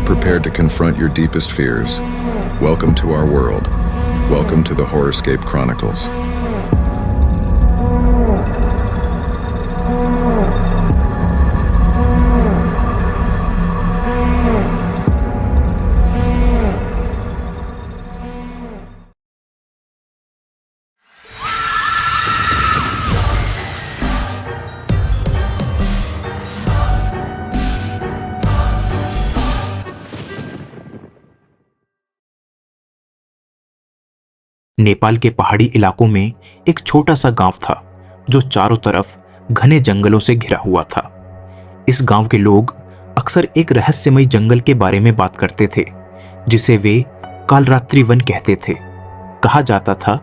prepared to confront your deepest fears, welcome to our world. Welcome to the Horrorscape Chronicles. Nepal के पहाड़ी इलाकों में एक छोटा सा गांव था जो चारों तरफ घने जंगलों से घिरा हुआ था। इस गांव के लोग अक्सर एक रहस्यमय जंगल के बारे में बात करते थे जिसे वे कालरात्रि वन कहते थे। कहा जाता था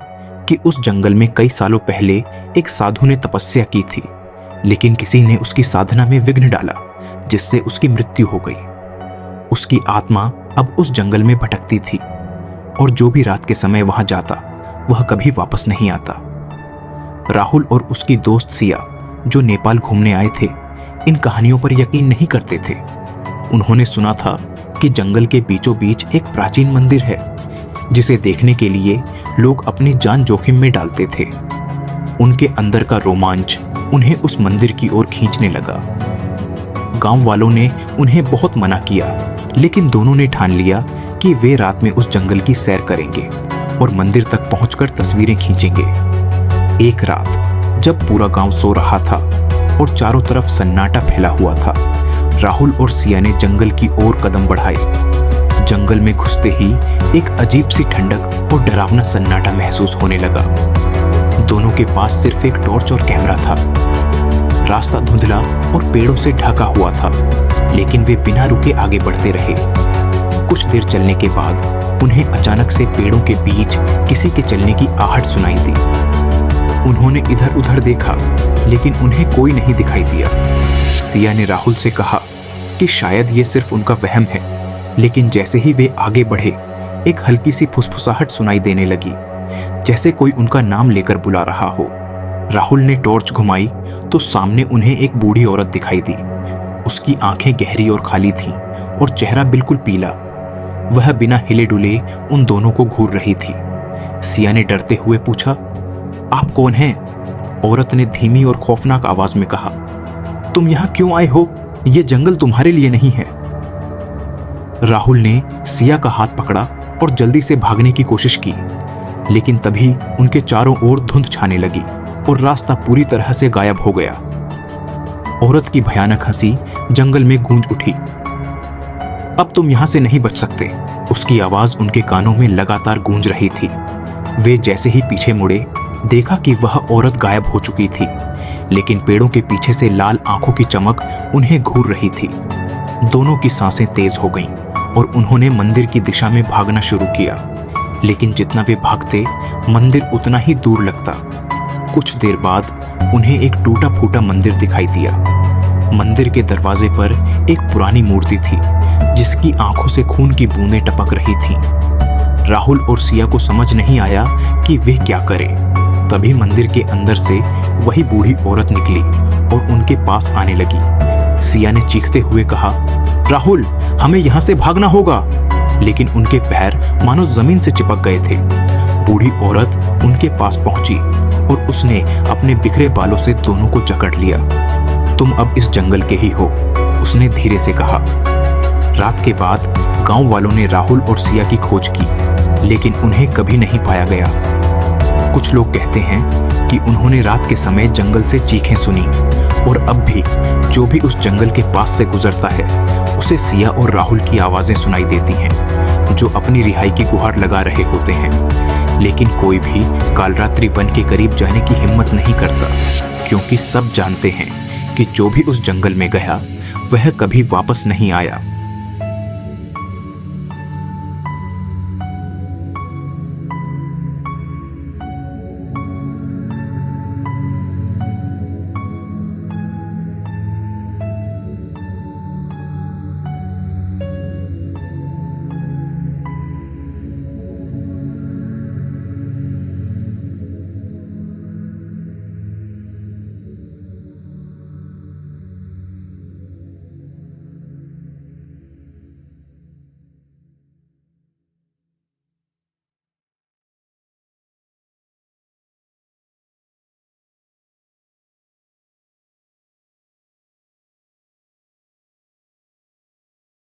कि उस जंगल में कई सालों पहले एक साधु ने तपस्या की थी, लेकिन किसी ने उसकी साधना में विघ्न डाला जिससे उसकी मृत्यु हो गई। उसकी आत्मा अब उस जंगल में भटकती थी और जो भी रात के समय वहां जाता वह कभी वापस नहीं आता। राहुल और उसकी दोस्त सिया जो नेपाल घूमने आए थे इन कहानियों पर यकीन नहीं करते थे। उन्होंने सुना था कि जंगल के बीचों बीच एक प्राचीन मंदिर है जिसे देखने के लिए लोग अपनी जान जोखिम में डालते थे। उनके अंदर का रोमांच उन्हें उस मंदिर की ओर खींचने लगा। गांव वालों ने उन्हें बहुत मना किया, लेकिन दोनों ने ठान लिया कि वे रात में उस जंगल की सैर करेंगे और मंदिर तक पहुंचकर तस्वीरें खींचेंगे। एक रात जब पूरा गांव सो रहा था और चारों तरफ सन्नाटा फैला हुआ था, राहुल और सिया ने जंगल की ओर कदम बढ़ाए। जंगल में घुसते ही एक अजीब सी ठंडक और डरावना सन्नाटा महसूस होने लगा। दोनों के पास सिर्फ एक टॉर्च और कैमरा था। रास्ता धुंधला और पेड़ों से ढका हुआ था, लेकिन वे बिना रुके आगे बढ़ते रहे। कुछ देर चलने के बाद उन्हें अचानक से पेड़ों के बीच किसी के चलने की आहट सुनाई दी। उन्होंने इधर उधर देखा, लेकिन उन्हें कोई नहीं दिखाई दिया। सिया ने राहुल से कहा कि शायद ये सिर्फ उनका वहम है, लेकिन जैसे ही वे आगे बढ़े एक हल्की सी फुसफुसाहट सुनाई देने लगी, जैसे कोई उनका नाम लेकर बुला रहा हो। राहुल ने टॉर्च घुमाई तो सामने उन्हें एक बूढ़ी औरत दिखाई दी। उसकी आंखें गहरी और खाली थीं और चेहरा बिल्कुल पीला। वह बिना हिले डुले उन दोनों को घूर रही थी। सिया ने डरते हुए पूछा, आप कौन हैं? औरत ने धीमी और खौफनाक आवाज में कहा, तुम यहां क्यों आए हो? यह जंगल तुम्हारे लिए नहीं है। राहुल ने सिया का हाथ पकड़ा और जल्दी से भागने की कोशिश की, लेकिन तभी उनके चारों ओर धुंध छाने लगी और रास्ता पूरी तरह से गायब हो गया। औरत की भयानक हंसी जंगल में गूंज उठी। अब तुम यहां से नहीं बच सकते। उसकी आवाज उनके कानों में लगातार गूंज रही थी। वे जैसे ही पीछे मुड़े, देखा कि वह औरत गायब हो चुकी थी, लेकिन पेड़ों के पीछे से लाल आंखों की चमक उन्हें घूर रही थी। दोनों की सांसें तेज हो गईं और उन्होंने मंदिर की दिशा में भागना शुरू किया, लेकिन जितना वे भागते मंदिर उतना ही दूर लगता। कुछ देर बाद उन्हें एक टूटा फूटा मंदिर दिखाई दिया। मंदिर के दरवाजे पर एक पुरानी मूर्ति थी जिसकी आंखों से खून की बूंदें टपक रही थीं। राहुल और सिया को समझ नहीं आया कि वे क्या करें। तभी मंदिर के अंदर से वही बूढ़ी औरत निकली और उनके पास आने लगी। सिया ने चीखते हुए कहा, राहुल, हमें यहां से भागना होगा। लेकिन उनके पैर मानो जमीन से चिपक गए थे। बूढ़ी औरत उनके पास पहुंची और उसने अपने बिखरे बालों से दोनों को जकड़ लिया। तुम अब इस जंगल के ही हो, उसने धीरे से कहा। रात के बाद गांव वालों ने राहुल और सिया की खोज की, लेकिन उन्हें कभी नहीं पाया गया। कुछ लोग कहते हैं कि उन्होंने रात के समय जंगल से चीखें सुनी और अब भी जो भी उस जंगल के पास से गुजरता है उसे सिया और राहुल की आवाजें सुनाई देती हैं, जो अपनी रिहाई की गुहार लगा रहे होते हैं। लेकिन कोई भी कालरात्रि वन के करीब जाने की हिम्मत नहीं करता, क्योंकि सब जानते हैं कि जो भी उस जंगल में गया वह कभी वापस नहीं आया।